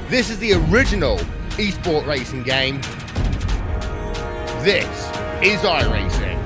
This is the original esport racing game. This is iRacing.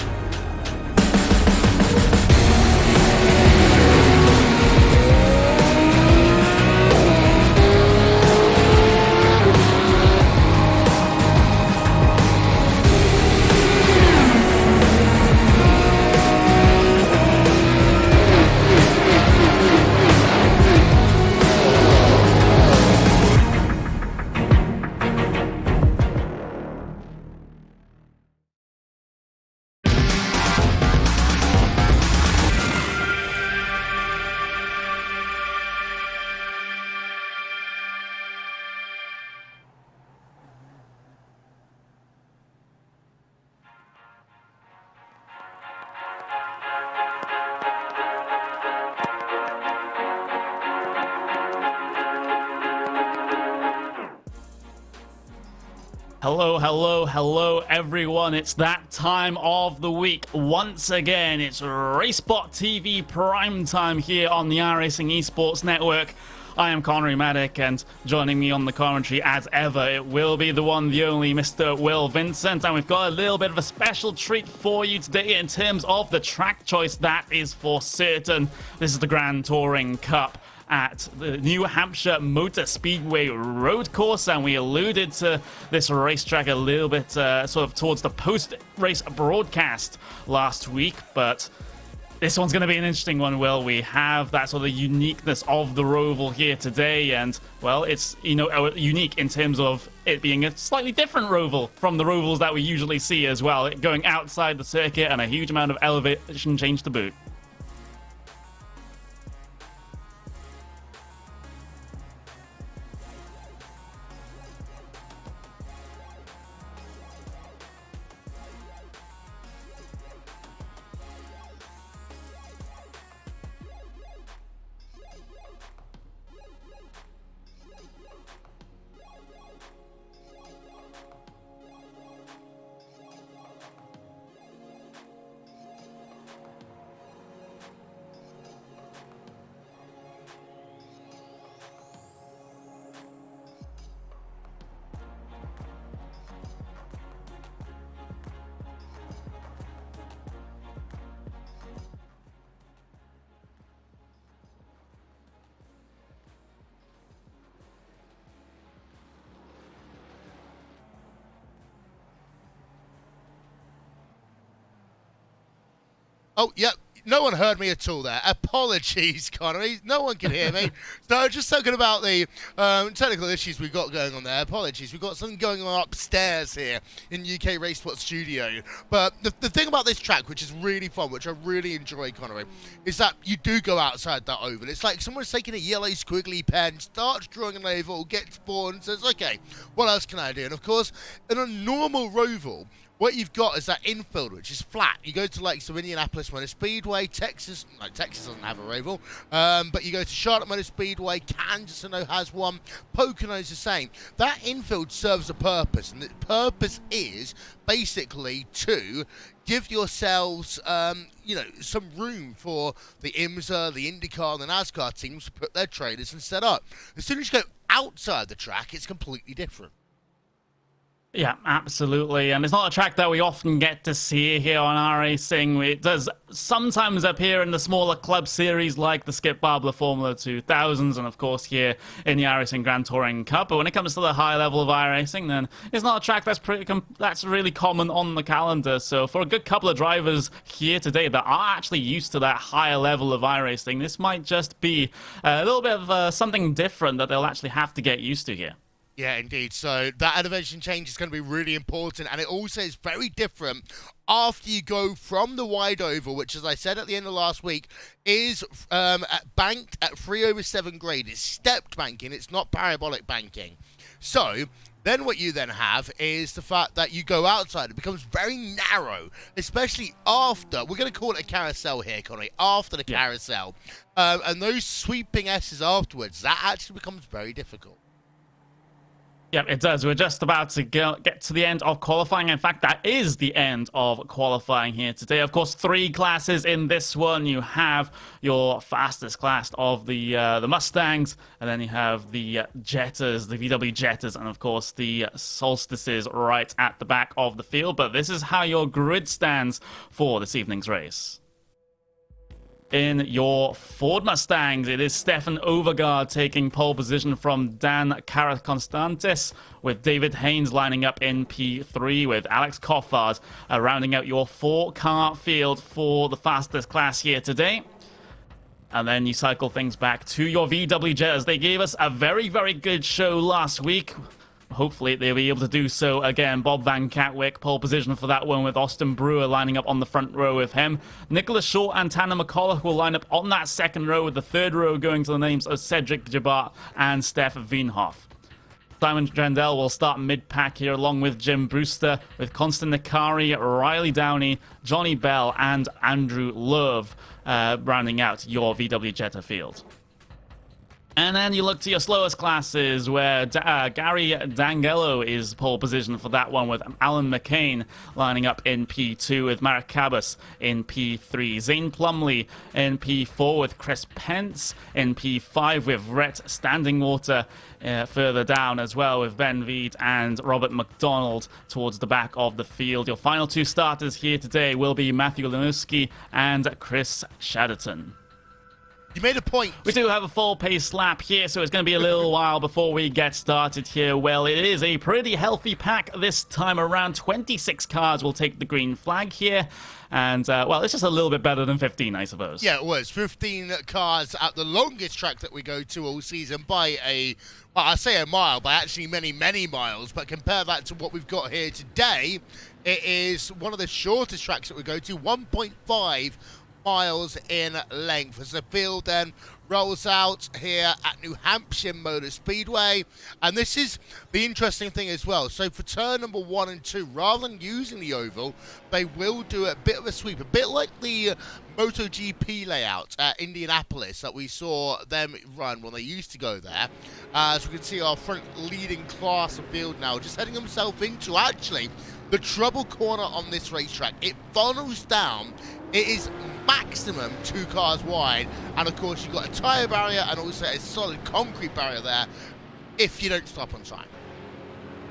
Hello everyone. It's that time of the week. Once again, it's RaceBot TV Prime Time here on the iRacing Esports Network. I am Connery Maddock, and joining me on the commentary as ever, it will be the one, the only Mr. Will Vincent, and we've got a little bit of a special treat for you today in terms of the track choice that is for certain. This is the Grand Touring Cup at the New Hampshire Motor Speedway road course, and we alluded to this racetrack a little bit sort of towards the post-race broadcast last week, but this one's going to be an interesting one, Will. We have that sort of uniqueness of the Roval here today, and, well, it's, you know, unique in terms of it being a slightly different Roval from the Rovals that we usually see as well, it going outside the circuit and a huge amount of elevation change to boot. Oh, yep. No one heard me at all there. Apologies, Connery. No one can hear me. So just talking about the technical issues we've got going on there. Apologies. We've got something going on upstairs here in UK RaceBot Studio. But the thing about this track, which is really fun, which I really enjoy, Connery, is that you do go outside that oval. It's like someone's taking a yellow squiggly pen, starts drawing an oval, gets bored and says, okay, what else can I do? And of course, in a normal Roval, what you've got is that infield, which is flat. You go to like some Indianapolis Motor Speedway, Texas doesn't have a Roval, but you go to Charlotte Motor Speedway, Kansas I know has one, Pocono's the same. That infield serves a purpose, and the purpose is basically to give yourselves, some room for the IMSA, the IndyCar, and the NASCAR teams to put their trailers and set up. As soon as you go outside the track, it's completely different. Yeah, absolutely. And it's not a track that we often get to see here on iRacing. It does sometimes appear in the smaller club series like the Skip Barber Formula 2000s and, of course, here in the iRacing Grand Touring Cup. But when it comes to the high level of iRacing, then it's not a track that's really common on the calendar. So for a good couple of drivers here today that are actually used to that higher level of iRacing, this might just be a little bit of something different that they'll actually have to get used to here. Yeah, indeed. So that elevation change is going to be really important, and it also is very different after you go from the wide oval, which, as I said at the end of last week, is banked at 3/7 grade. It's stepped banking. It's not parabolic banking. So then what you then have is the fact that you go outside. It becomes very narrow, especially after, we're going to call it a carousel here, Connie, after the carousel. And those sweeping S's afterwards, that actually becomes very difficult. Yep, it does. We're just about to get to the end of qualifying. In fact, that is the end of qualifying here today. Of course, 3 classes in this one. You have your fastest class of the Mustangs, and then you have the Jettas, the VW Jettas, and of course the Solstices right at the back of the field. But this is how your grid stands for this evening's race. In your Ford Mustangs, it is Stefan Overgaard taking pole position from Dan Caraconstantis, with David Haynes lining up in P3, with Alex Coffard rounding out your 4-car field for the fastest class here today. And then you cycle things back to your VW Jettas. They gave us a very, very good show last week. Hopefully they'll be able to do so again. Bob Van Catwick, pole position for that one, with Austin Brewer lining up on the front row with him. Nicholas Short and Tanner McCullough will line up on that second row, with the third row going to the names of Cedric Jabart and Steph Wienhoff. Simon Trendell will start mid-pack here along with Jim Brewster, with Constant Nikari, Riley Downey, Johnny Bell and Andrew Love rounding out your VW Jetta field. And then you look to your slowest classes, where Gary D'Angelo is pole position for that one, with Alan McCain lining up in P2, with Marek Cabas in P3. Zane Plumley in P4, with Chris Pence in P5, with Rhett Standingwater further down as well, with Ben Veed and Robert McDonald towards the back of the field. Your final 2 starters here today will be Matthew Lenuski and Chris Shadderton. You made a point. We do have a full pace lap here, so it's going to be a little while before we get started here. Well, it is a pretty healthy pack this time around. 26 cars will take the green flag here. And, well, it's just a little bit better than 15, I suppose. Yeah, it was. 15 cars at the longest track that we go to all season by well, I say a mile, by actually many, many miles. But compare that to what we've got here today. It is one of the shortest tracks that we go to, 1.5 miles in length, as the field then rolls out here at New Hampshire Motor Speedway. And this is the interesting thing as well. So for turn number 1 and 2, rather than using the oval, they will do a bit of a sweep, a bit like the MotoGP layout at Indianapolis that we saw them run when they used to go there. As we can see, our front leading class of field now just heading himself into actually the trouble corner on this racetrack. It funnels down. It is maximum 2 cars wide, and of course you've got a tyre barrier and also a solid concrete barrier there if you don't stop on time.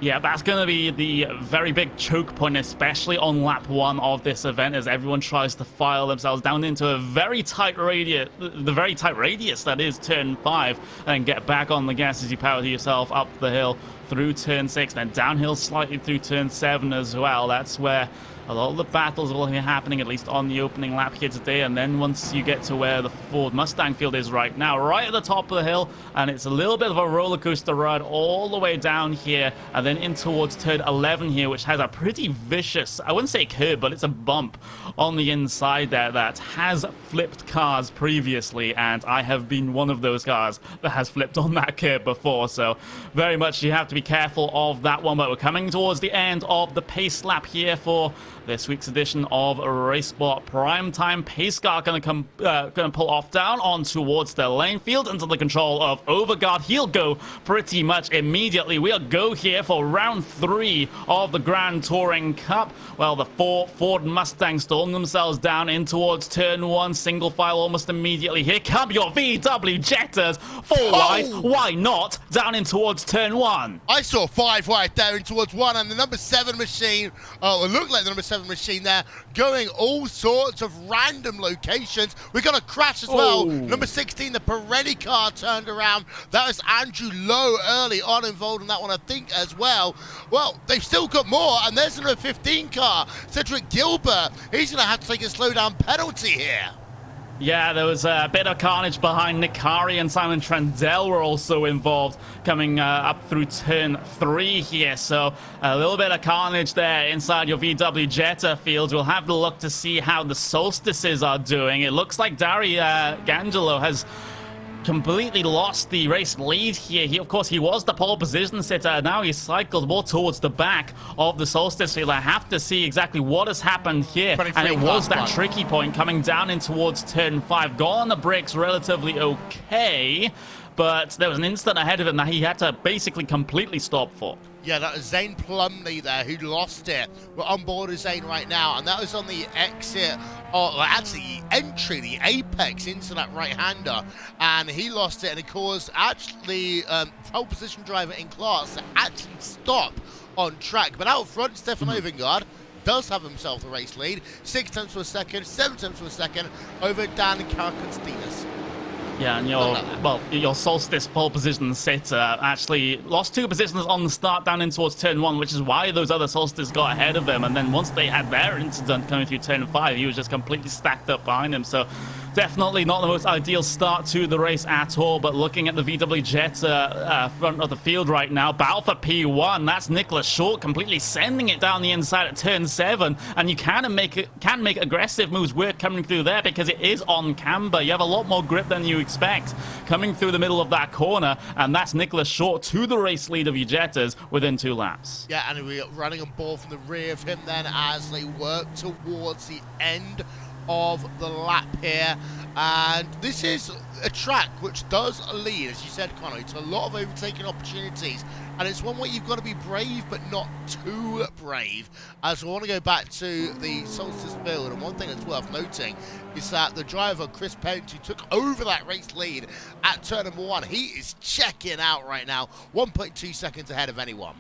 Yeah, that's going to be the very big choke point, especially on lap 1 of this event, as everyone tries to file themselves down into a very tight radius, the very tight radius that is turn 5, and get back on the gas as you power yourself up the hill through turn 6, then downhill slightly through turn 7 as well. That's where a lot of the battles will be happening, at least on the opening lap here today. And then once you get to where the Ford Mustang field is right now, right at the top of the hill, and it's a little bit of a roller coaster ride all the way down here, and then in towards turn 11 here, which has a pretty vicious, I wouldn't say curb, but it's a bump on the inside there that has flipped cars previously, and I have been one of those cars that has flipped on that curb before, so very much you have to be careful of that one. But we're coming towards the end of the pace lap here for this week's edition of RaceSport Primetime. Pace car going to pull off down on towards the lane field into the control of Overgaard. He'll go pretty much immediately. We'll go here for round 3 of the Grand Touring Cup. Well, the 4 Ford Mustangs stalling themselves down in towards turn 1, single file almost immediately. Here come your VW Jettas, 4 wide. Why not? Down in towards turn 1. I saw 5 wide there in towards 1, and the number 7 machine, it looked like the number 7 machine there, going all sorts of random locations. We got a crash as well. Number 16, the Pirelli car turned around. That was Andrew Lowe early on involved in that one, I think, as well. Well, they've still got more, and there's another 15 car, Cedric Gilbert. He's going to have to take a slowdown penalty here. Yeah, there was a bit of carnage behind Nikari, and Simon Trendell were also involved coming up through turn 3 here. So a little bit of carnage there inside your VW Jetta field. We'll have to look to see how the Solstices are doing. It looks like Dari Gangelo has completely lost the race lead here. Of course, he was the pole position sitter. Now he's cycled more towards the back of the Solstice field. I have to see exactly what has happened here. And it was that tricky point coming down in towards turn 5. Got on the brakes relatively okay. but there was an instant ahead of him that he had to basically completely stop for. Yeah, that was Zane Plumley there who lost it. We're on board with Zane right now, and that was on the exit, or actually the entry, the apex into that right-hander, and he lost it, and it caused actually pole position driver in class to actually stop on track. But out front, Stefan Ovingard does have himself the race lead, 6 tenths of a second, 7 tenths of a second over Dan Karakonstinas. Yeah, and your Solstice pole position sitter actually lost 2 positions on the start down in towards turn 1, which is why those other Solstice got ahead of him. And then once they had their incident coming through turn 5, he was just completely stacked up behind him. So definitely not the most ideal start to the race at all. But looking at the VW Jetta front of the field right now, battle for P1. That's Nicholas Short completely sending it down the inside at turn 7, and you can make aggressive moves work coming through there because it is on camber. You have a lot more grip than you expect coming through the middle of that corner, and that's Nicholas Short to the race lead of your Jettas within 2 laps. Yeah, and we're running on board from the rear of him then as they work towards the end of the lap here. And this is a track which does lead, as you said, Connor, to a lot of overtaking opportunities, and it's one where you've got to be brave but not too brave. As we want to go back to the Solstice build, and one thing that's worth noting is that the driver Chris Pent, who took over that race lead at turn number 1, he is checking out right now, 1.2 seconds ahead of anyone.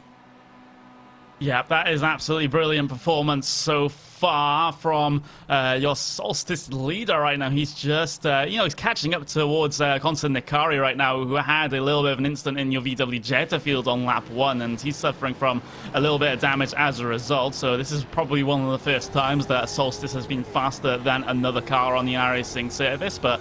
Yeah, that is absolutely brilliant performance so far from your Solstice leader right now. He's just, he's catching up towards Constant Nikari right now, who had a little bit of an incident in your VW Jetta field on lap 1, and he's suffering from a little bit of damage as a result. So this is probably one of the first times that Solstice has been faster than another car on the iRacing service, but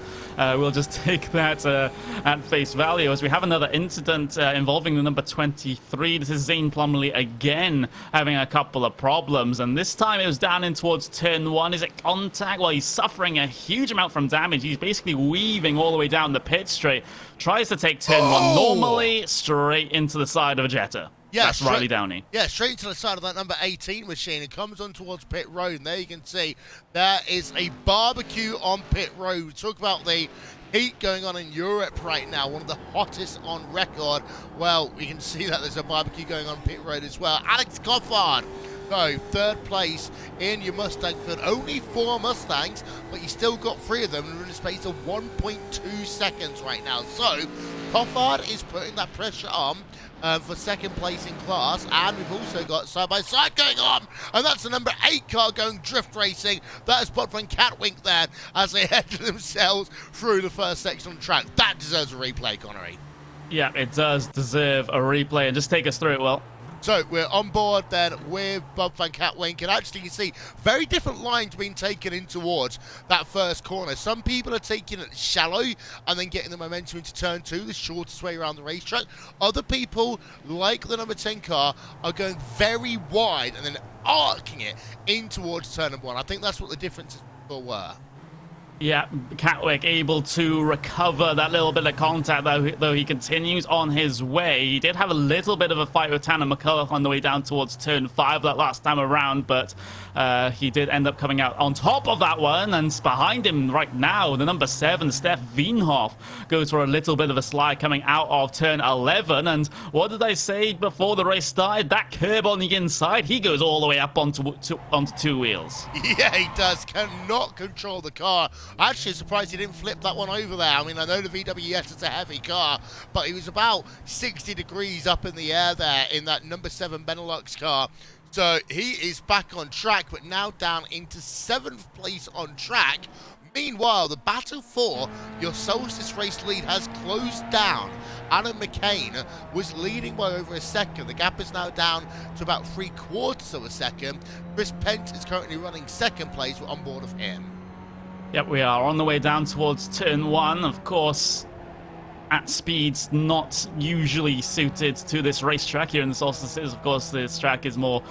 we'll just take that at face value as we have another incident involving the number 23. This is Zane Plumley again having a couple of problems, and this time it was down in towards turn 1. Is it contact? Well, he's suffering a huge amount from damage. He's basically weaving all the way down the pit straight. Tries to take turn 1 normally, straight into the side of a Jetta. Yeah, that's Riley Downey. Yeah, straight into the side of that number 18 machine. It comes on towards pit road, and there you can see there is a barbecue on pit road. We talk about the heat going on in Europe right now, one of the hottest on record. Well, we can see that there's a barbecue going on pit road as well. Alex Coffard, so 3rd place in your Mustang field. Only 4 Mustangs, but you still got 3 of them in a space of 1.2 seconds right now. So Coffard is putting that pressure on for 2nd place in class, and we've also got side-by-side going on, and that's the number 8 car going drift racing. That is Bob van Catwink there as they head themselves through the first section on the track. That deserves a replay, Connery. Yeah, it does deserve a replay, and just take us through it, Will. So we're on board then with Bob van Catwink, and actually you see very different lines being taken in towards that first corner. Some people are taking it shallow and then getting the momentum into turn 2, the shortest way around the racetrack. Other people, like the number 10 car, are going very wide and then arcing it in towards turn number 1. I think that's what the differences were. Yeah, Catwick able to recover that little bit of contact, though he continues on his way. He did have a little bit of a fight with Tanner McCullough on the way down towards turn 5 that last time around, but he did end up coming out on top of that one, and behind him right now, the number 7, Steph Wienhoff, goes for a little bit of a slide coming out of turn 11, and what did I say before the race started? That curb on the inside, he goes all the way up onto 2 wheels. Yeah, he does. Cannot control the car. Actually surprised he didn't flip that one over there. I mean, I know the VW Jetta's a heavy car, but he was about 60 degrees up in the air there in that number 7 Benelux car. So he is back on track, but now down into 7th place on track. Meanwhile, the battle for your Solstice race lead has closed down. Alan McCain was leading by over a second. The gap is now down to about 3/4 of a second. Chris Pent is currently running 2nd place. We're on board of him. Yep, we are on the way down towards turn 1. Of course, at speeds not usually suited to this racetrack here in the Solstices. Of course, this track is more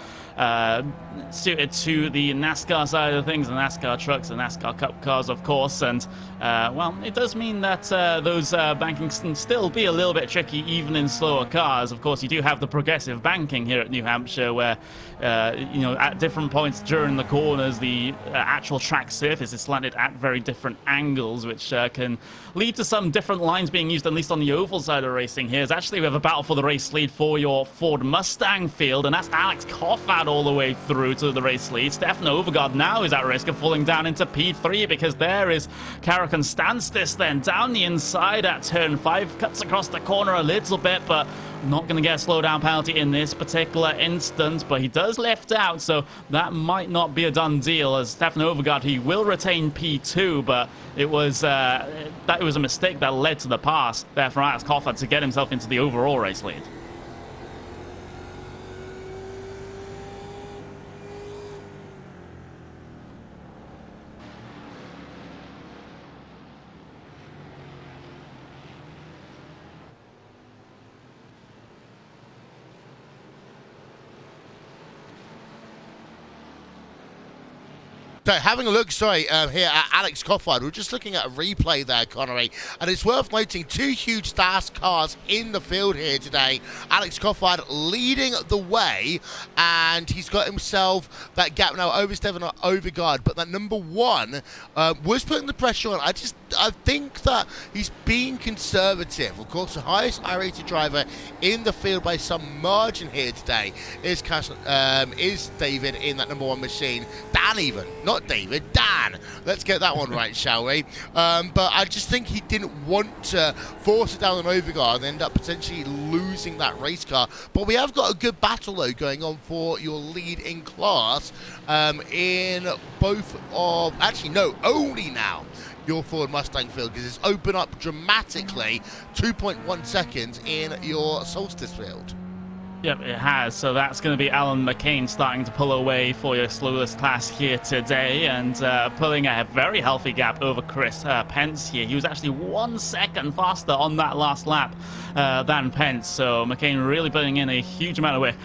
suited to the NASCAR side of things, the NASCAR trucks, the NASCAR Cup cars, of course, and well, it does mean that those bankings can still be a little bit tricky even in slower cars. Of course, you do have the progressive banking here at New Hampshire where at different points during the corners, the actual track surface is slanted at very different angles, which can lead to some different lines being used at least on the oval side of racing here, is actually we have a battle for the race lead for your Ford Mustang field, and that's Alex Coffat all the way through to the race lead. Stefan Overgaard now is at risk of falling down into P3 because there is Karakan Solstice then down the inside at turn 5, cuts across the corner a little bit, but not going to get a slowdown penalty in this particular instance, but he does lift out, so that might not be a done deal. As Stefan Overgaard, he will retain P2, but it was a mistake that led to the pass there for Alex Coffat to get himself into the overall race lead. So having a look, here at Alex Coffard, we're just looking at a replay there, Connery, and it's worth noting 2 huge fast cars in the field here today. Alex Coffard leading the way, and he's got himself that gap now over Stefan Overgaard, but that number 1 was putting the pressure on. I think that he's being conservative. Of course, the highest I-rated driver in the field by some margin here today is David in that number 1 machine. Dan even, not David, Dan. Let's get that one right, shall we? But I just think he didn't want to force it down on Overgaard and end up potentially losing that race car. But we have got a good battle, though, going on for your lead in class in both of... Actually, no, only now your Ford Mustang field, because it's opened up dramatically 2.1 seconds in your Solstice field. Yep, it has. So that's going to be Alan McCain starting to pull away for your slowest class here today, and pulling a very healthy gap over Chris Pence here. He was actually 1 second faster on that last lap than Pence, so McCain really putting in a huge amount of work.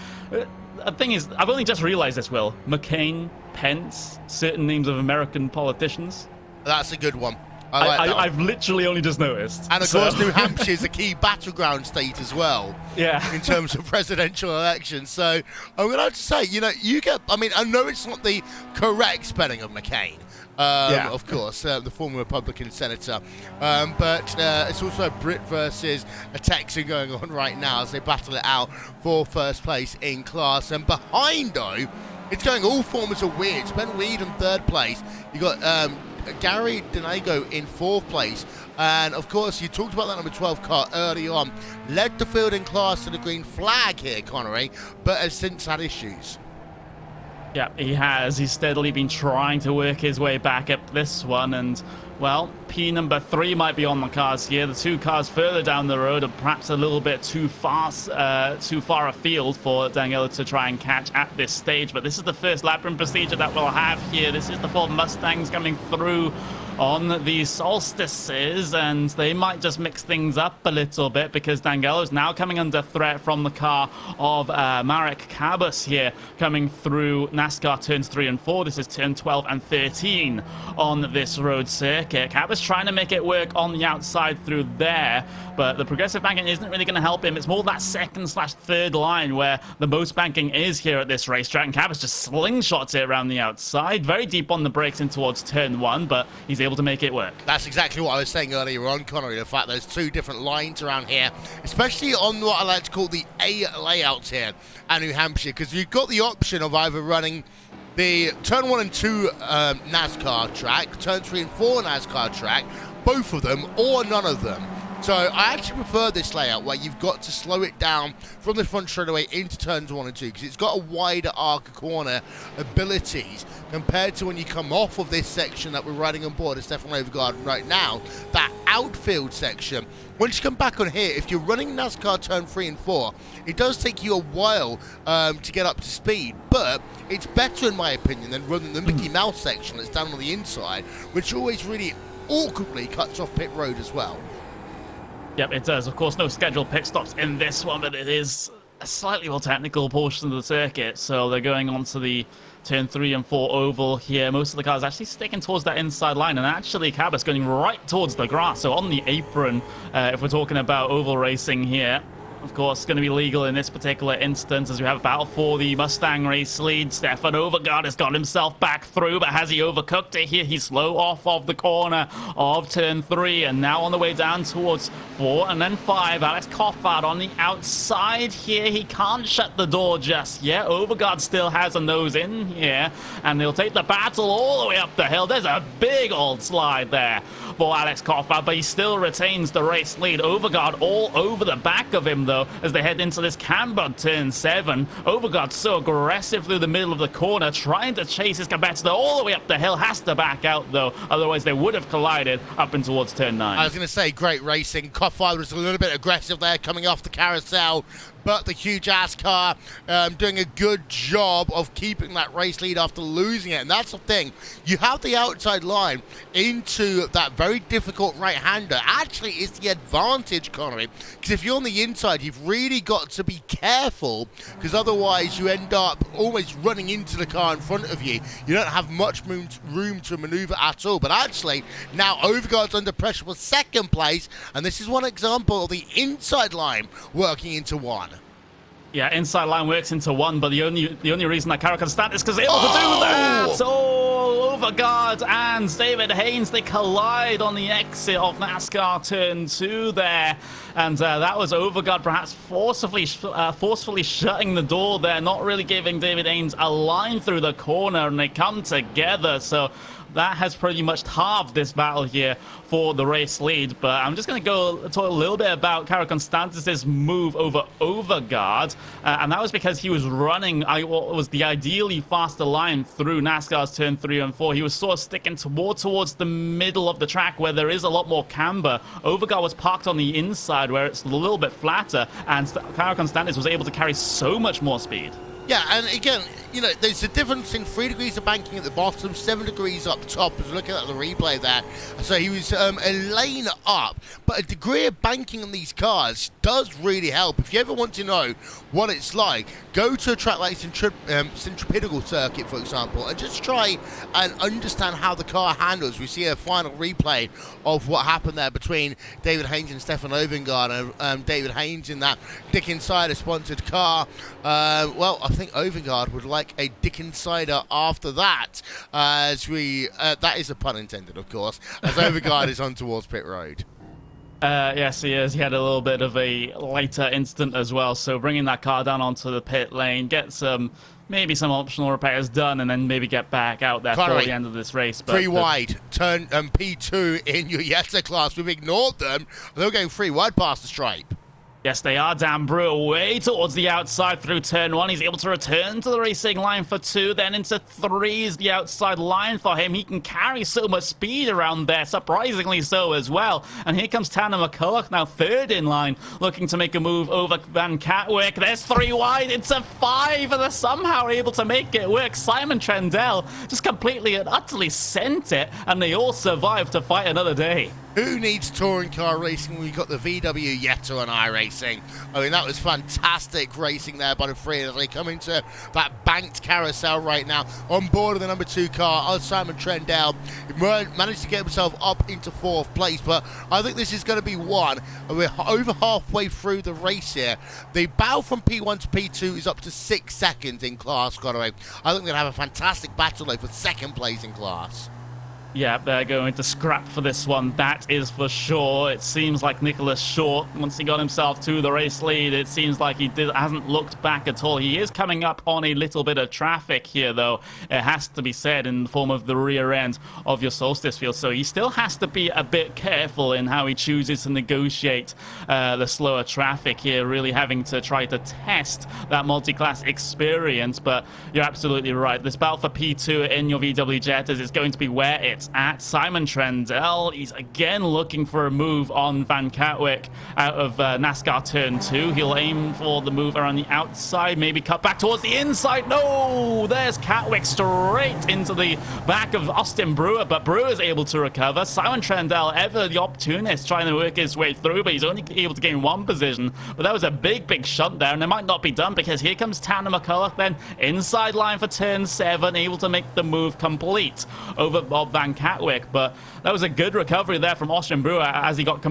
The thing is, I've only just realized this, Will. McCain, Pence, certain names of American politicians. That's a good one. I like that. I've literally only just noticed. And of course, New Hampshire is a key battleground state as well. Yeah. In terms of presidential elections. So I'm going to have to say, I know it's not the correct spelling of McCain. Of course, the former Republican senator. But it's also a Brit versus a Texan going on right now as they battle it out for first place in class. And behind, though, it's going all forms of weird. Ben Weed in 3rd place. You got Gary Donago in 4th place. And, of course, you talked about that number 12 car early on. Led the field in class to the green flag here, Connery, but has since had issues. Yeah, he has. He's steadily been trying to work his way back up this one, and, well, P number 3 might be on the cards here. The 2 cars further down the road are perhaps a little bit too far afield for Daniela to try and catch at this stage, but this is the first lap run procedure that we'll have here. This is the Ford Mustangs coming through on the Solstices, and they might just mix things up a little bit because Dangelo's now coming under threat from the car of Marek Kabus here, coming through NASCAR turns 3 and 4. This is turn 12 and 13 on this road circuit. Kabus trying to make it work on the outside through there, but the progressive banking isn't really going to help him. It's more that 2nd/3rd line where the most banking is here at this racetrack, and Kabus just slingshots it around the outside, very deep on the brakes in towards turn 1, but he's able to make it work. That's exactly what I was saying earlier on, Connery, the fact there's 2 different lines around here, especially on what I like to call the A layouts here at New Hampshire, because you've got the option of either running the turn 1 and 2 NASCAR track, turn 3 and 4 NASCAR track, both of them, or none of them. So I actually prefer this layout where you've got to slow it down from the front straightaway into turns 1 and 2 because it's got a wider arc corner abilities compared to when you come off of this section that we're riding on board as Stefan Overgaard right now, that outfield section. Once you come back on here, if you're running NASCAR turn 3 and 4, it does take you a while to get up to speed, but it's better in my opinion than running the Mickey Mouse section that's down on the inside, which always really awkwardly cuts off pit road as well. Yep, it does. Of course, no scheduled pit stops in this one, but it is a slightly more technical portion of the circuit. So they're going on to the turn 3 and 4 oval here. Most of the cars actually sticking towards that inside line, and actually Cabas going right towards the grass. So on the apron, if we're talking about oval racing here. of course, going to be legal in this particular instance as we have a battle for the Mustang race lead. Stefan Overgaard has got himself back through, but has he overcooked it here? He's slow off of the corner of turn 3 and now on the way down towards 4 and then 5. Alex Coffard on the outside here. He can't shut the door just yet. Overgaard still has a nose in here, and they'll take the battle all the way up the hill. There's a big old slide there for Alex Coffard, but he still retains the race lead. Overgaard all over the back of him, though, as they head into this camber turn 7. Overgaard's so aggressive through the middle of the corner, trying to chase his competitor all the way up the hill. Has to back out, though, otherwise they would have collided up and towards turn 9. I was going to say, great racing. Coffard was a little bit aggressive there, coming off the carousel, but the huge ass car doing a good job of keeping that race lead after losing it. And that's the thing, you have the outside line into that very difficult right-hander. Actually, it's the advantage, Connery, because if you're on the inside, you've really got to be careful, because otherwise you end up almost running into the car in front of you. You don't have much room to maneuver at all. But actually, now Overgaard's under pressure for second place, and this is one example of the inside line working into one. Yeah, inside line works into one, but the only reason that Carroll can stand is because they're able to do that. So Overgaard and David Haynes, they collide on the exit of NASCAR turn 2 there, and that was Overgaard perhaps forcefully shutting the door there, not really giving David Haynes a line through the corner, and they come together. So that has pretty much halved this battle here for the race lead. But I'm just going to go talk a little bit about Carlo Constantis' move over Overgaard. And that was because he was running what was the ideally faster line through NASCAR's turn 3 and 4. He was sort of sticking towards the middle of the track where there is a lot more camber. Overgaard was parked on the inside where it's a little bit flatter. And Carlo Constantis was able to carry so much more speed. Yeah, and again, you know, there's a difference in 3 degrees of banking at the bottom, 7 degrees up top, as we're looking at the replay there. So he was a lane up, but a degree of banking on these cars does really help. If you ever want to know what it's like, go to a track like Centripetal Circuit, for example, and just try and understand how the car handles. We see a final replay of what happened there between David Haynes and Stefan Overgaard, and David Haynes in that Dick Insider-sponsored car. Well, I think Overgaard would like a Dick Insider after that, as that is a pun intended, of course, as Overgaard is on towards pit road. Yes, he is. He had a little bit of a later incident as well, so bringing that car down onto the pit lane, get maybe some optional repairs done, and then maybe get back out there for the end of this race. But free wide, turn P2 in your Jetta class. We've ignored them. They're going free wide past the stripe. Yes, they are. Dan Brewer way towards the outside through turn 1. He's able to return to the racing line for 2. Then into 3 is the outside line for him. He can carry so much speed around there, surprisingly so as well. And here comes Tanner McCulloch, now 3rd in line, looking to make a move over Van Katwijk. There's 3 wide into 5, and they're somehow able to make it work. Simon Trendell just completely and utterly sent it, and they all survived to fight another day. Who needs touring car racing when we've got the VW Jetta on iRacing? I mean, that was fantastic racing there by the three as they come into that banked carousel right now. On board of the number 2 car, Simon Trendell managed to get himself up into 4th place, but I think this is going to be one. We're over halfway through the race here. The battle from P1 to P2 is up to 6 seconds in class, Conway. I think we're going to have a fantastic battle though for 2nd place in class. Yeah, they're going to scrap for this one, that is for sure. It seems like Nicholas Short, once he got himself to the race lead, it seems like he hasn't looked back at all. He is coming up on a little bit of traffic here, though, it has to be said, in the form of the rear end of your Solstice field. So he still has to be a bit careful in how he chooses to negotiate the slower traffic here, really having to try to test that multi-class experience. But you're absolutely right. This battle for P2 in your VW Jettas is going to be where it's at. Simon Trendell, he's again looking for a move on Van Katwijk out of NASCAR turn 2. He'll aim for the move around the outside, maybe cut back towards the inside. No, there's Katwijk straight into the back of Austin Brewer, but Brewer's able to recover. Simon Trendell, ever the opportunist, trying to work his way through, but he's only able to gain 1 position. But that was a big shunt there, and it might not be done, because here comes Tanner McCulloch then inside line for turn 7, able to make the move complete over Bob Van Van Katwyk, but that was a good recovery there from Austin Brewer as he got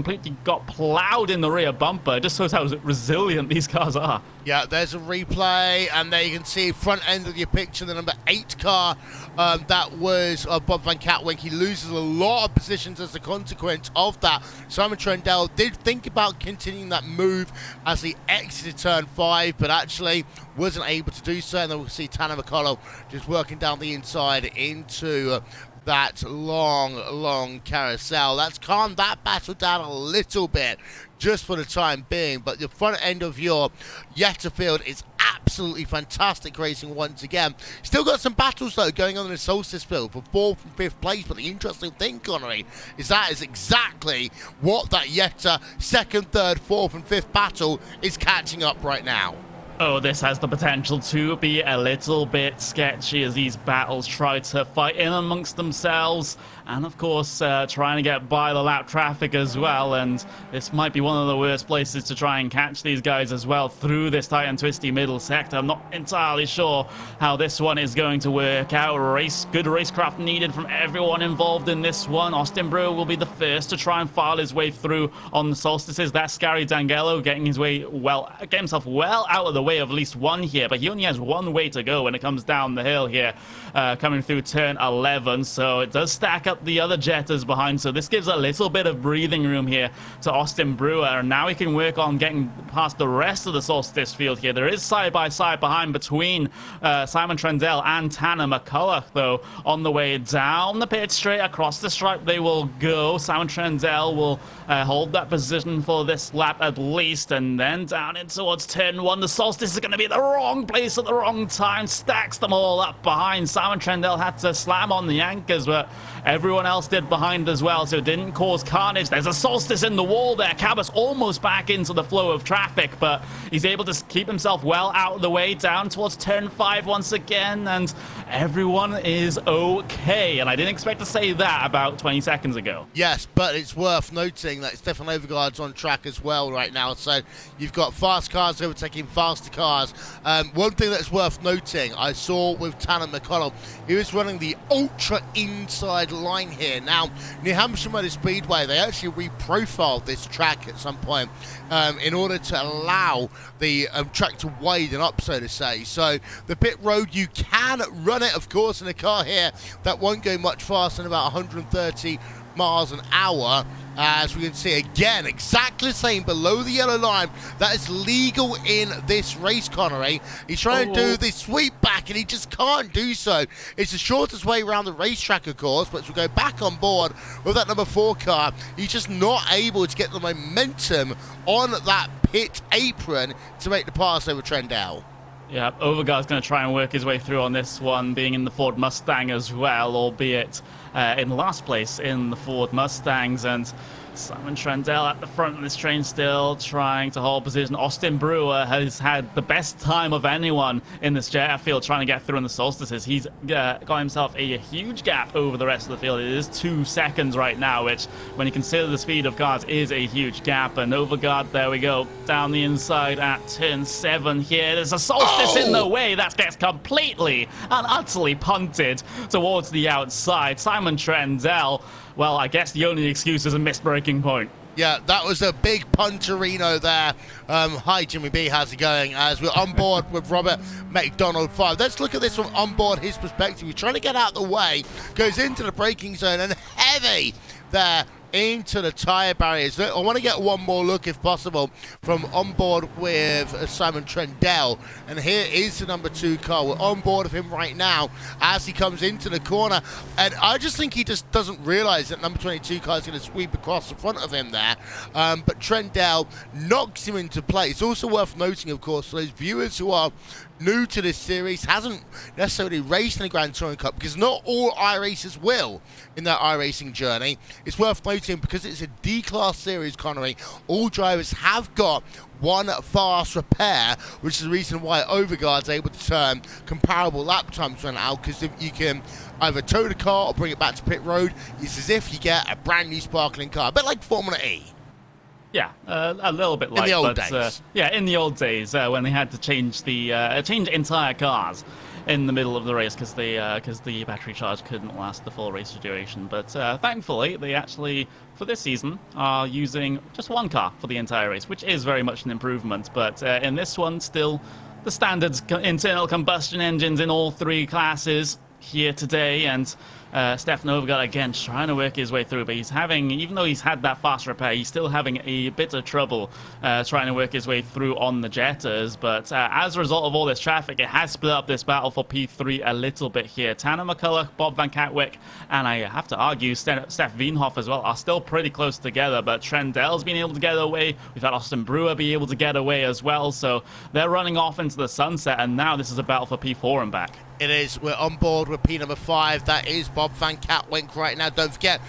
plowed in the rear bumper. It just shows how resilient these cars are. Yeah, there's a replay, and there you can see front end of your picture, the number 8 car. That was Bob Van Katwyk. He loses a lot of positions as a consequence of that. Simon Trendell did think about continuing that move as he exited turn 5, but actually wasn't able to do so. And then we'll see Tanner McCullough just working down the inside into that long carousel. That's calmed that battle down a little bit just for the time being, but the front end of your Jetta field is absolutely fantastic racing once again. Still got some battles though going on in the Solstice field for 4th and 5th place, but the interesting thing, Connery, is that is exactly what that Jetta 2nd, 3rd, 4th and 5th battle is catching up right now. Oh, this has the potential to be a little bit sketchy as these battles try to fight in amongst themselves and, of course, trying to get by the lap traffic as well. And this might be one of the worst places to try and catch these guys as well through this tight and twisty middle sector. I'm not entirely sure how this one is going to work out. Good racecraft needed from everyone involved in this one. Austin Brewer will be the first to try and file his way through on the Solstices. That's Gary D'Angelo getting himself well out of the way of at least one here, but he only has one way to go when it comes down the hill here, coming through turn 11, so it does stack up the other Jettas behind, so this gives a little bit of breathing room here to Austin Brewer, and now he can work on getting past the rest of the Solstice field here. There is side-by-side behind between Simon Trendell and Tanner McCullough, though, on the way down the pit straight across the stripe they will go. Simon Trendell will hold that position for this lap at least, and then down in towards turn 1, the Solstice is going to be the wrong place at the wrong time, stacks them all up behind. Simon Trendell had to slam on the anchors, but everyone else did behind as well, so it didn't cause carnage. There's a Solstice in the wall there. Cabas almost back into the flow of traffic, but he's able to keep himself well out of the way down towards turn 5 once again, and everyone is okay. And I didn't expect to say that about 20 seconds ago. Yes, but it's worth noting that Stefan Overgaard's on track as well right now, so you've got fast cars overtaking faster cars. One thing that's worth noting, I saw with Tanner McCullough, he was running the ultra inside line here. Now, New Hampshire Motor Speedway, they actually reprofiled this track at some point in order to allow the track to widen up, so to say. So the pit road, you can run it, of course, in a car here that won't go much faster than about 130 miles an hour. As we can see again, exactly the same below the yellow line. That is legal in this race, Connery. He's trying to do this sweep back and he just can't do so. It's the shortest way around the racetrack, of course, but as we go back on board with that number 4 car, he's just not able to get the momentum on that pit apron to make the pass over Trendell. Yeah, Overgaard's going to try and work his way through on this one, being in the Ford Mustang as well, albeit in last place in the Ford Mustangs. And Simon Trendell at the front of this train still trying to hold position. Austin Brewer has had the best time of anyone in this Jetta field trying to get through in the Solstices. He's got himself a huge gap over the rest of the field. It is 2 seconds right now, which, when you consider the speed of cars, is a huge gap. And Overgaard, there we go, down the inside at turn 7 here. There's a Solstice in the way. That gets completely and utterly punted towards the outside. Simon Trendell, well, I guess the only excuse is a missed braking point. Yeah, that was a big punterino there. Hi, Jimmy B, how's it going? As we're on board with Robert McDonald 5. Let's look at this from on board his perspective. He's trying to get out of the way, goes into the braking zone, and heavy there into the tyre barriers. I want to get one more look, if possible, from on board with Simon Trendell. And here is the number 2 car. We're on board with him right now as he comes into the corner. And I just think he just doesn't realize that number 22 car is going to sweep across the front of him there. But Trendell knocks him into place. It's also worth noting, of course, for those viewers who are new to this series, hasn't necessarily raced in the Grand Touring Cup, because not all iRacers will in their iRacing journey. It's worth noting, because it's a D-Class series, Connery, all drivers have got one fast repair, which is the reason why Overgaard's able to turn comparable lap times run out, because if you can either tow the car or bring it back to pit road, it's as if you get a brand new sparkling car, a bit like Formula E. Yeah, a little bit like in the old days. Yeah, in the old days when they had to change entire cars in the middle of the race because the battery charge couldn't last the full race duration. But thankfully, they actually, for this season, are using just one car for the entire race, which is very much an improvement. But in this one, still the standard internal combustion engines in all three classes here today, and Stefan Overgaard again trying to work his way through, but he's having, even though he's had that fast repair, he's still having a bit of trouble trying to work his way through on the Jettas. But as a result of all this traffic, it has split up this battle for P3 a little bit here. Tanner McCulloch, Bob Van Katwick, and I have to argue Steph Wienhoff as well are still pretty close together, but Trendell's been able to get away. We've had Austin Brewer be able to get away as well, so they're running off into the sunset, and now this is a battle for P4 and back. It is. We're on board with P number 5. That is Bob Van Katwink right now. Don't forget,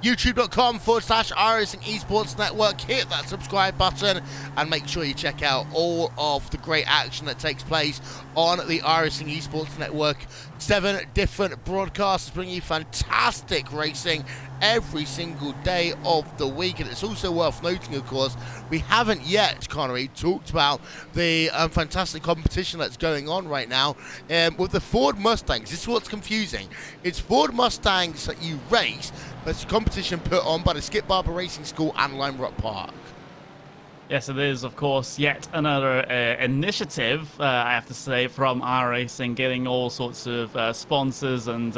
youtube.com/iRacing Esports Network. Hit that subscribe button and make sure you check out all of the great action that takes place on the iRacing Esports Network. 7 different broadcasters bring you fantastic racing every single day of the week. And it's also worth noting, of course, we haven't yet, Connery, talked about the fantastic competition that's going on right now with the Ford Mustangs. This is what's confusing. It's Ford Mustangs that you race, but it's a competition put on by the Skip Barber Racing School and Lime Rock Park. Yes, it is, of course, yet another initiative, I have to say, from iRacing, getting all sorts of sponsors and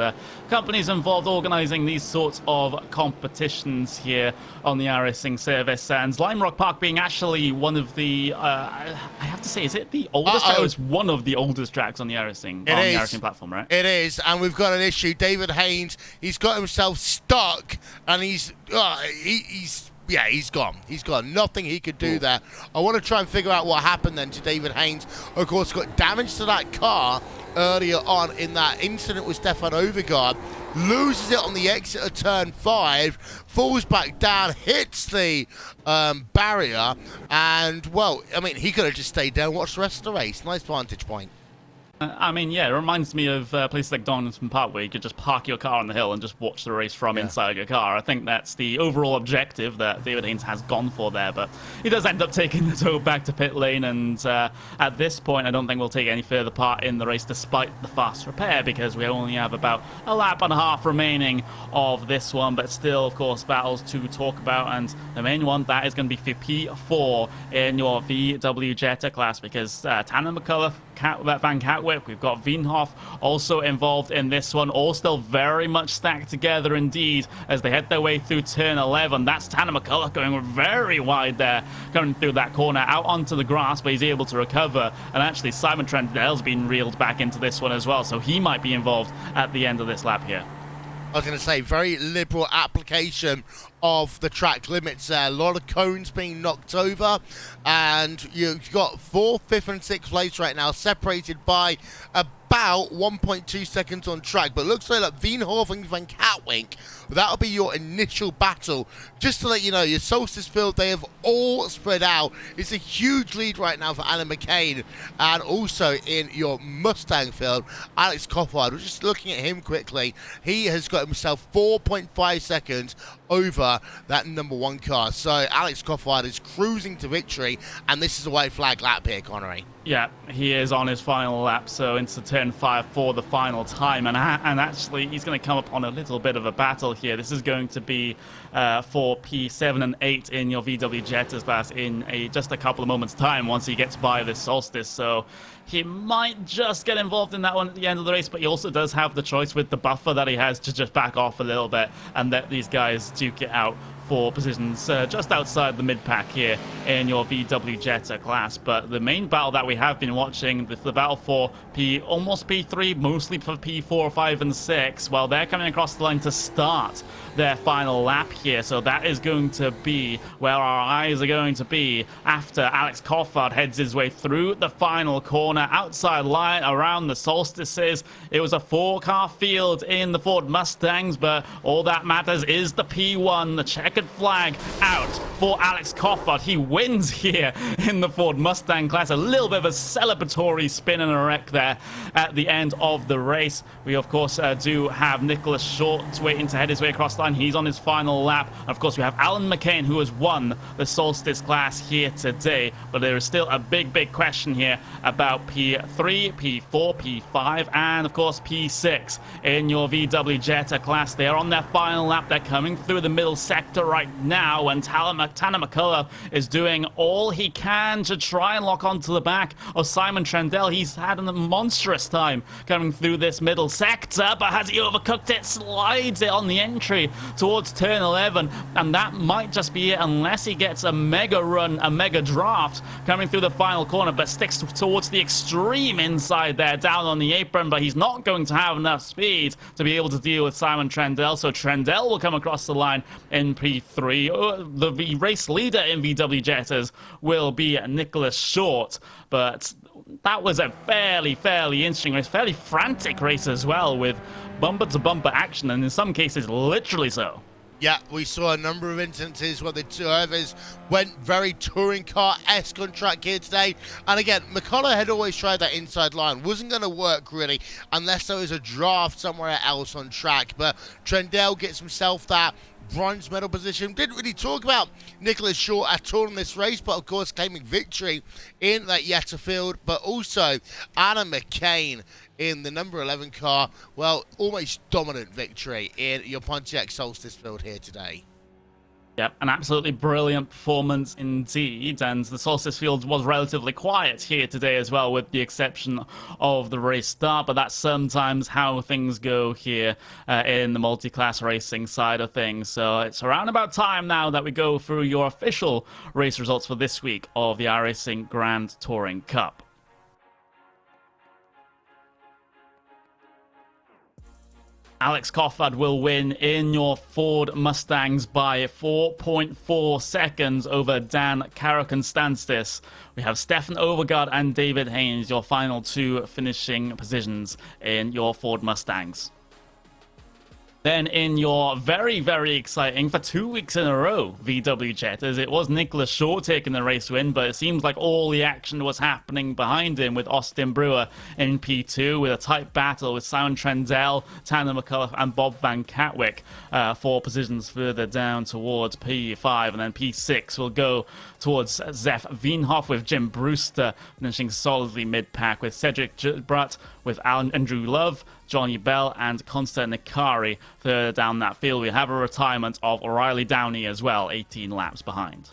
companies involved organising these sorts of competitions here on the iRacing service. And Lime Rock Park being actually one of the, I have to say, is it the oldest track? It's one of the oldest tracks on the iRacing, platform, right? It is, and we've got an issue. David Haynes, he's got himself stuck, and he's gone. He's gone. Nothing he could do there. I want to try and figure out what happened then to David Haynes. Of course, got damage to that car earlier on in that incident with Stefan Overgaard. Loses it on the exit of turn 5. Falls back down. Hits the barrier. And, well, I mean, he could have just stayed there and watched the rest of the race. Nice vantage point. I mean, yeah, it reminds me of places like Donington Park where you could just park your car on the hill and just watch the race from inside your car. I think that's the overall objective that David Haynes has gone for there, but he does end up taking the tow back to pit lane, and at this point I don't think we'll take any further part in the race despite the fast repair, because we only have about a lap and a half remaining of this one. But still, of course, battles to talk about, and the main one, that is going to be for P4 in your VW Jetta class, because Tanner McCulloch, Van Katwick, we've got Wienhoff also involved in this one, all still very much stacked together indeed as they head their way through turn 11. That's Tanner McCulloch going very wide there, coming through that corner out onto the grass, but he's able to recover. And actually Simon Trendell's been reeled back into this one as well, so he might be involved at the end of this lap here. I was going to say, very liberal application of the track limits there. A lot of cones being knocked over, and you've got 4th, 5th and 6th place right now, separated by about 1.2 seconds on track. But looks like that Wienhoff and Van Katwink, that'll be your initial battle. Just to let you know, your Solstice field, they have all spread out. It's a huge lead right now for Alan McCain. And also in your Mustang field, Alex Coffard, we're just looking at him quickly. He has got himself 4.5 seconds over that number 1 car. So Alex Coffard is cruising to victory, and this is a white flag lap here, Connery. Yeah, he is on his final lap, so into turn 5 for the final time, and actually he's going to come up on a little bit of a battle here. This is going to be for P7 and 8 in your VW Jettas class in just a couple of moments' time once he gets by this Solstice, so he might just get involved in that one at the end of the race, but he also does have the choice with the buffer that he has to just back off a little bit and let these guys duke it out for positions just outside the mid-pack here in your VW Jetta class. But the main battle that we have been watching, the battle for almost P3, mostly for P4, 5 and 6, well, they're coming across the line to start their final lap here. So that is going to be where our eyes are going to be after Alex Coffard heads his way through the final corner, outside line around the Solstices. It was a 4-car field in the Ford Mustangs, but all that matters is the P1, the checkered checkered flag out for Alex Coffard. He wins here in the Ford Mustang class. A little bit of a celebratory spin and a wreck there at the end of the race. We, of course, do have Nicholas Short waiting to head his way across the line. He's on his final lap. Of course, we have Alan McCain, who has won the Solstice class here today. But there is still a big question here about P3, P4, P5, and, of course, P6 in your VW Jetta class. They are on their final lap. They're coming through the middle sector right now, and Tanner McCullough is doing all he can to try and lock onto the back of Simon Trendell. He's had a monstrous time coming through this middle sector, but has he overcooked it? Slides it on the entry towards turn 11, and that might just be it unless he gets a mega run, a mega draft coming through the final corner, but sticks towards the extreme inside there, down on the apron, but he's not going to have enough speed to be able to deal with Simon Trendell, so Trendell will come across the line in P3. The race leader in VW Jettas will be Nicholas Short, but that was a fairly interesting race, fairly frantic race as well, with bumper-to-bumper action, and in some cases, literally so. Yeah, we saw a number of instances where the drivers went very touring car-esque on track here today. And again, McCullough had always tried that inside line. Wasn't going to work, really, unless there was a draft somewhere else on track. But Trendell gets himself that bronze medal position. Didn't really talk about Nicholas Short at all in this race, but of course claiming victory in that Jetta field. But also Adam McCain in the number 11 car, well, almost dominant victory in your Pontiac Solstice field here today. Yep, an absolutely brilliant performance indeed, and the Solstice field was relatively quiet here today as well, with the exception of the race start, but that's sometimes how things go here in the multi-class racing side of things. So it's around about time now that we go through your official race results for this week of the iRacing Grand Touring Cup. Alex Coffard will win in your Ford Mustangs by 4.4 seconds over Dan Karakonstanstis. We have Stefan Overgaard and David Haynes, your final two finishing positions in your Ford Mustangs. Then in your very exciting, for 2 weeks in a row, VW Jettas, it was Nicholas Short taking the race win, but it seems like all the action was happening behind him with Austin Brewer in P2, with a tight battle with Simon Trendell, Tanner McCullough, and Bob Van Catwick for positions further down towards P5, and then P6 will go towards Zef Wienhoff, with Jim Brewster finishing solidly mid-pack, with Cedric Brutt, with Andrew Love, Johnny Bell, and Consta Nikari further down that field. We have a retirement of O'Reilly Downey as well, 18 laps behind.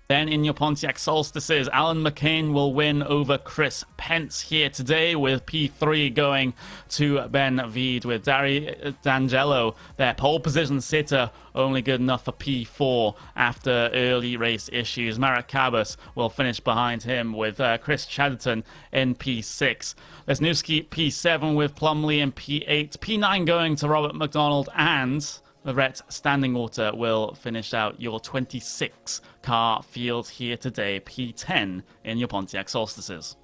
Then in your Pontiac Solstices, Alan McCain will win over Chris Pence here today, with P3 going to Ben Veed, with D'Angelo, their pole position sitter, only good enough for P4 after early race issues. Marek Cabas will finish behind him, with Chris Chatterton in P6. Lesniewski P7 with Plumley in P8. P9 going to Robert McDonald, and Lorette Standingwater will finish out your 26-car field here today, P10 in your Pontiac Solstices.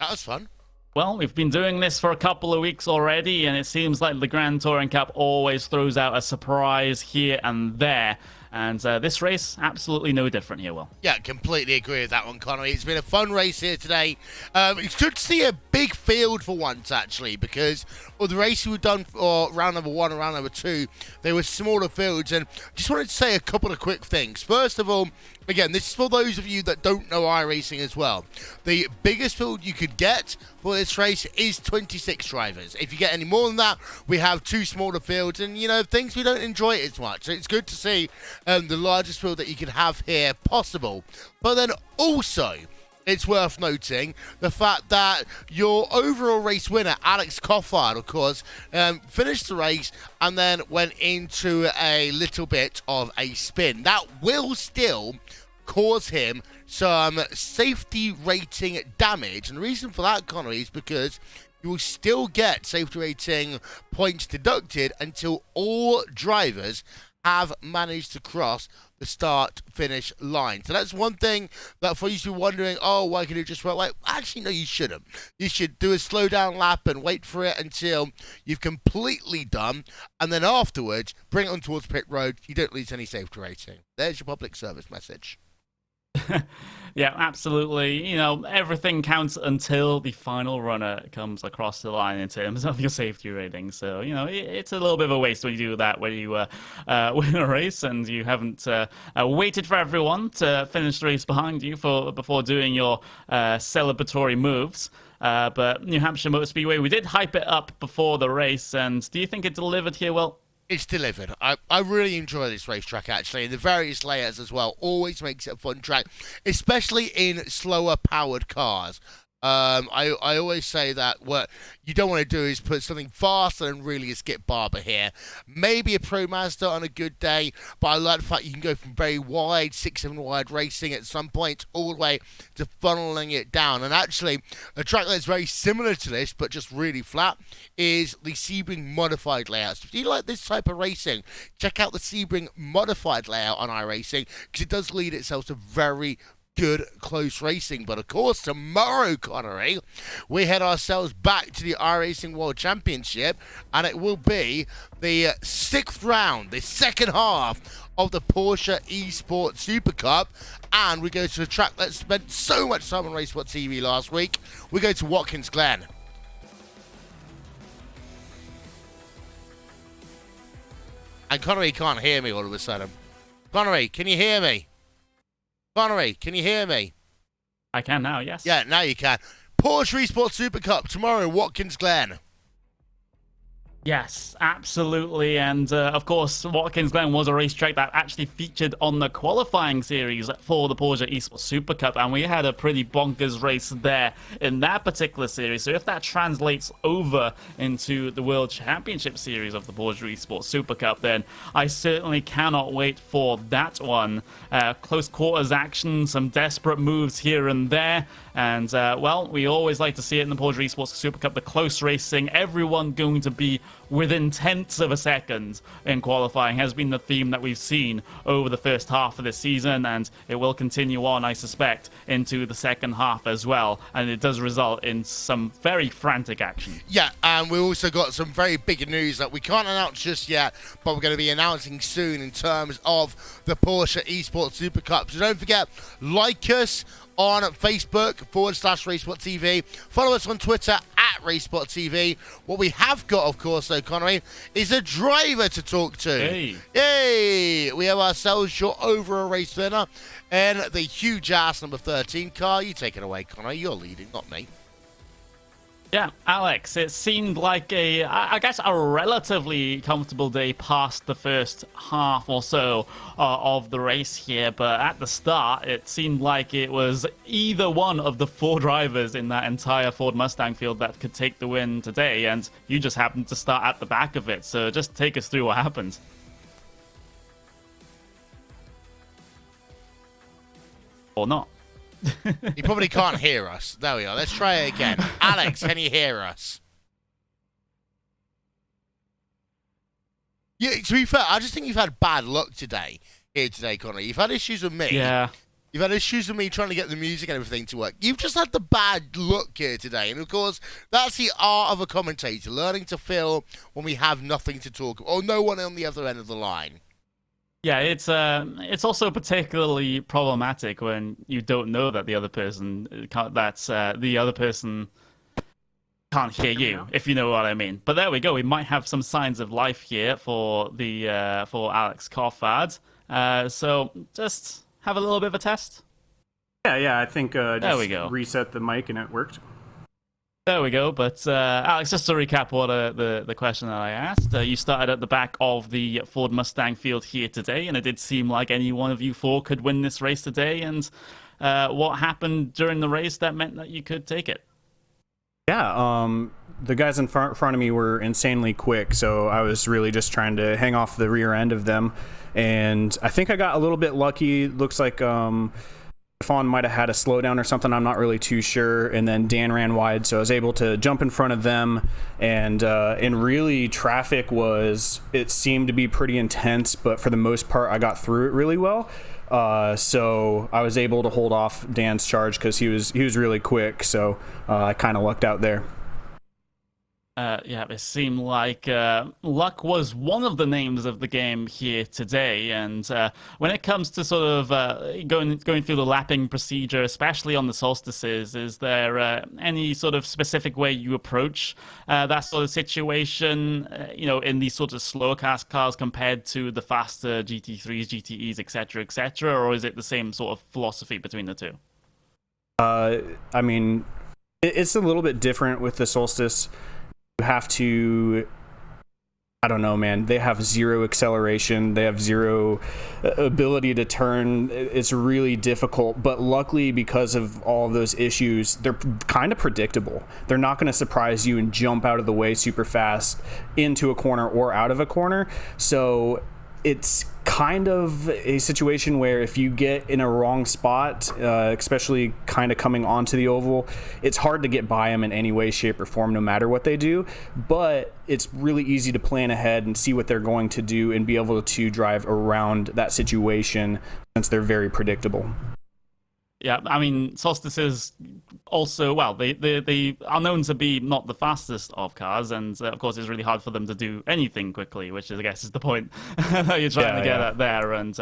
That was fun. Well, we've been doing this for a couple of weeks already, and it seems like the Grand Touring Cup always throws out a surprise here and there. And this race, absolutely no different here, Will. Yeah, completely agree with that one, Connery. It's been a fun race here today. It's good to see a big field for once, actually, because the races we've done for round number 1 and round number 2, they were smaller fields. And just wanted to say a couple of quick things. First of all, again, this is for those of you that don't know iRacing as well. The biggest field you could get for this race is 26 drivers. If you get any more than that, we have 2 smaller fields, and, you know, things we don't enjoy it as much. So it's good to see the largest field that you can have here possible. But then also, it's worth noting the fact that your overall race winner, Alex Coffard, of course, finished the race and then went into a little bit of a spin. That will still cause him some safety rating damage. And the reason for that, Connery, is because you will still get safety rating points deducted until all drivers have managed to cross the start-finish line. So that's one thing that for you to be wondering, oh, why can you just work? Like, actually, no, you shouldn't. You should do a slow-down lap and wait for it until you've completely done, and then afterwards, bring it on towards pit road. You don't lose any safety rating. There's your public service message. Yeah, absolutely. You know, everything counts until the final runner comes across the line in terms of your safety rating. So, you know, it's a little bit of a waste when you do that, when you win a race and you haven't waited for everyone to finish the race behind you before doing your celebratory moves. But New Hampshire Motor Speedway, we did hype it up before the race. And do you think it delivered here? Well, it's delivered. I really enjoy this racetrack, actually, and the various layers as well always makes it a fun track, especially in slower powered cars. I always say that what you don't want to do is put something faster and really skip Barber here. Maybe a Pro Mazda on a good day, but I like the fact you can go from very wide, 6-7 wide racing at some point, all the way to funneling it down. And actually, a track that's very similar to this, but just really flat, is the Sebring modified layouts. If you like this type of racing, check out the Sebring modified layout on iRacing, because it does lead itself to very good close racing. But of course, tomorrow, Connery, we head ourselves back to the iRacing World Championship, and it will be the 6th round, the second half of the Porsche Esports Super Cup, and we go to the track that spent so much time on Racesport TV last week. We go to Watkins Glen. And Connery can't hear me all of a sudden. Connery, can you hear me? Connery, can you hear me? I can now, yes. Yeah, now you can. Porsche Esports Super Cup tomorrow, Watkins Glen. Yes, absolutely. And of course, Watkins Glen was a racetrack that actually featured on the qualifying series for the Porsche Esports Super Cup. And we had a pretty bonkers race there in that particular series. So if that translates over into the World Championship series of the Porsche Esports Super Cup, then I certainly cannot wait for that one. Close quarters action, some desperate moves here and there. And, well, we always like to see it in the Porsche Esports Super Cup, the close racing, everyone going to be within tenths of a second in qualifying has been the theme that we've seen over the first half of this season, and it will continue on, I suspect, into the second half as well, and it does result in some very frantic action. Yeah, and we also got some very big news that we can't announce just yet, but we're going to be announcing soon in terms of the Porsche Esports Super Cup. So don't forget, like us on Facebook /Racesport TV. Follow us on Twitter @RacespotTV. What we have got, of course, though, Connery, is a driver to talk to. Hey. Yay! We have ourselves your overall race winner in the huge ass number 13 car. You take it away, Connery. You're leading, not me. Yeah, Alex, it seemed like I guess a relatively comfortable day past the first half or so of the race here, but at the start, it seemed like it was either one of the 4 drivers in that entire Ford Mustang field that could take the win today, and you just happened to start at the back of it, so just take us through what happened. Or not. He probably can't hear us. There we are. Let's try it again. Alex, can you hear us? Yeah, to be fair, I just think you've had bad luck today, Connor. You've had issues with me. Yeah. You've had issues with me trying to get the music and everything to work. You've just had the bad luck here today. And, of course, that's the art of a commentator, learning to fill when we have nothing to talk about, or no one on the other end of the line. Yeah, it's also particularly problematic when you don't know that the other person can't hear you, if you know what I mean. But there we go. We might have some signs of life here for Alex Coffard. So just have a little bit of a test. Yeah. I think there we go. Reset the mic and it worked. There we go. But Alex, just to recap what the question that I asked, you started at the back of the Ford Mustang field here today, and it did seem like any one of you 4 could win this race today. And what happened during the race that meant that you could take it? Yeah, the guys in front of me were insanely quick, so I was really just trying to hang off the rear end of them. And I think I got a little bit lucky. Looks like Fawn might have had a slowdown or something. I'm not really too sure. And then Dan ran wide, so I was able to jump in front of them. And really, traffic it seemed to be pretty intense, but for the most part, I got through it really well. So I was able to hold off Dan's charge because he was really quick. So I kind of lucked out there. Yeah, it seemed like luck was one of the names of the game here today. And when it comes to sort of going through the lapping procedure, especially on the solstices, is there any sort of specific way you approach that sort of situation, in these sorts of slower cars compared to the faster GT3s, GTEs, etc., or is it the same sort of philosophy between the two? I mean, it's a little bit different with the Solstice. You have to, I don't know, man. They have zero acceleration. They have zero ability to turn. It's really difficult. But luckily, because of all of those issues, they're kind of predictable. They're not going to surprise you and jump out of the way super fast into a corner or out of a corner. So it's kind of a situation where if you get in a wrong spot, especially kind of coming onto the oval, it's hard to get by them in any way, shape, or form, no matter what they do. But it's really easy to plan ahead and see what they're going to do and be able to drive around that situation since they're very predictable. Yeah, I mean, Solstice is also, well, they are known to be not the fastest of cars, and of course it's really hard for them to do anything quickly, which is, I guess, is the point that you're trying to get at there. And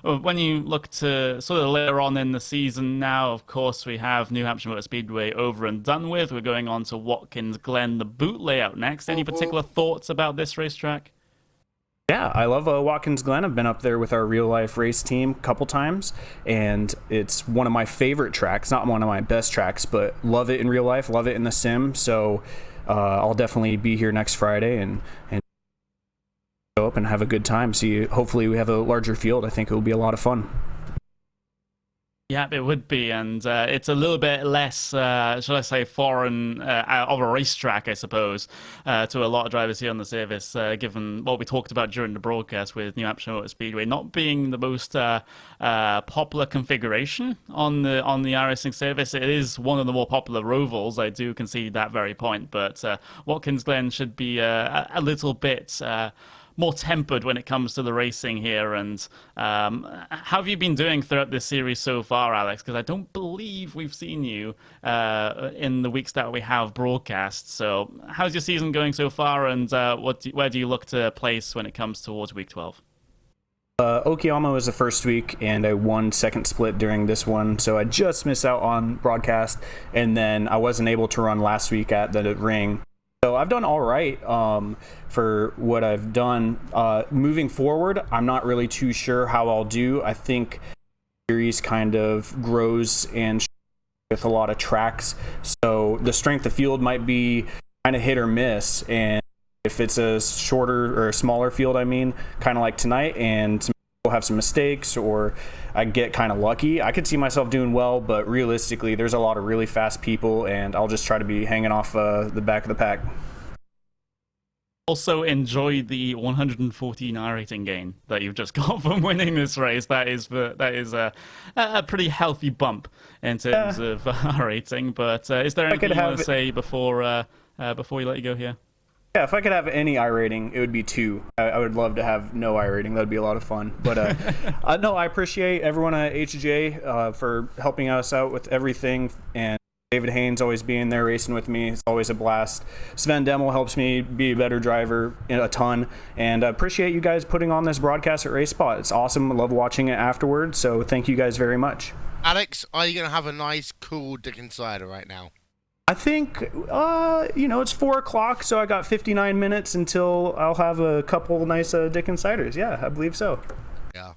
when you look to sort of later on in the season now, of course, we have New Hampshire Motor Speedway over and done with. We're going on to Watkins Glen, the boot layout next. Any particular thoughts about this racetrack? Yeah, I love Watkins Glen. I've been up there with our real-life race team a couple times, and it's one of my favorite tracks. Not one of my best tracks, but love it in real life, love it in the sim. So I'll definitely be here next Friday and go up and have a good time. Hopefully we have a larger field. I think it will be a lot of fun. Yeah, it would be, and it's a little bit less, should I say, foreign of a racetrack, I suppose, to a lot of drivers here on the service, given what we talked about during the broadcast with New Hampshire Motor Speedway not being the most popular configuration on the iRacing service. It is one of the more popular rovals, I do concede that very point, but Watkins Glen should be a little bit more tempered when it comes to the racing here. And how have you been doing throughout this series so far, Alex? Because I don't believe we've seen you in the weeks that we have broadcast. So how's your season going so far, and where do you look to place when it comes towards week 12? Okayama was the first week, and I won second split during this one, so I just missed out on broadcast, and then I wasn't able to run last week at the ring. So I've done all right for what I've done. Moving forward, I'm not really too sure how I'll do. I think the series kind of grows and with a lot of tracks. So the strength of field might be kind of hit or miss. And if it's a shorter or a smaller field, kind of like tonight, and some people have some mistakes or I get kind of lucky, I could see myself doing well, but realistically, there's a lot of really fast people, and I'll just try to be hanging off the back of the pack. Also enjoy the 114 iRating gain that you've just got from winning this race. That is a pretty healthy bump in terms of iRating. But is there anything you want to say before we let you go here? Yeah, if I could have any iRating, it would be 2. I would love to have no iRating. That would be a lot of fun. But no, I appreciate everyone at HJ for helping us out with everything, and David Haynes always being there racing with me. It's always a blast. Sven Demmel helps me be a better driver a ton, and I appreciate you guys putting on this broadcast at Race Spot. It's awesome. I love watching it afterwards, so thank you guys very much. Alex, are you going to have a nice, cool Dickens cider right now? I think, it's 4 o'clock, so I got 59 minutes until I'll have a couple nice Dickens ciders. Yeah, I believe so. Yeah.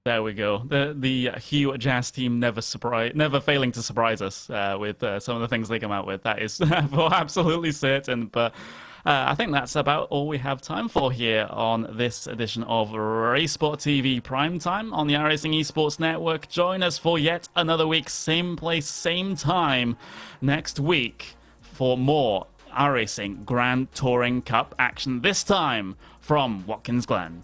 There we go. The Hue Jazz team never failing to surprise us with some of the things they come out with. That is for absolutely certain. But I think that's about all we have time for here on this edition of RaceSport TV Primetime on the iRacing Esports Network. Join us for yet another week, same place, same time next week for more iRacing Grand Touring Cup action, this time from Watkins Glen.